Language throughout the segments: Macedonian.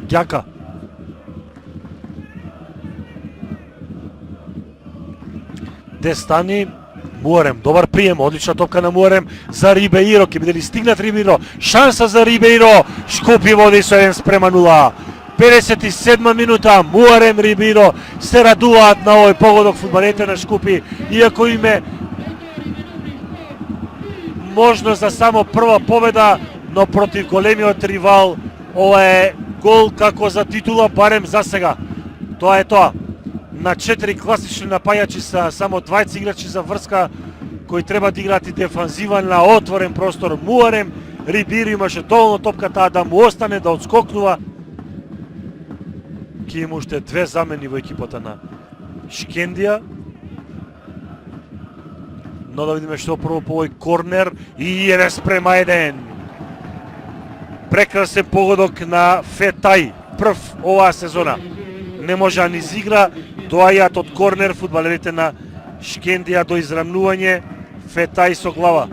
Ѓака. Дестани, Муарем, добар прием, одлична топка на Муарем за Рибеиро, ќе биде ли стигнат Рибеиро, шанса за Рибеиро, Шкупи води со 1:0. 57 минута, Муарем, Рибеиро се радуваат на овој погодок фудбалерите на Шкупи, иако име можност за само прва победа, но против големиот ривал, ова е гол како за титула, барем за сега. Тоа е тоа. На 4 класични напајачи са само 20 играчи за врска, кои треба да играат и дефанзиван на отворен простор. Муарем, Рибеиро имаше доволно топката да му остане, да отскокнува. Ке има уште две замени во екипата на Шкендија. Но да видиме што прво по овој корнер и 1:1. Прекрасен погодок на Фетај, прв оваа сезона. Не може да ни изигра, доаѓаат од корнер фудбалерите на Шкендија до израмнување, Фетај со глава.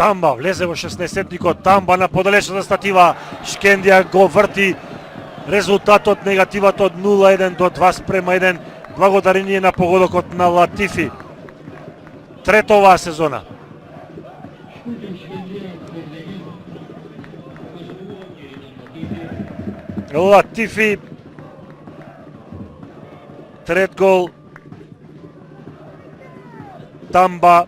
Тамба влезе во 16-тникот, Тамба на подалечната статива, Шкендија го врти резултатот негативот од 0:1 до 2:1, благодарение на погодокот на Латифи. Трето оваа сезона. Латифи, трет гол, Тамба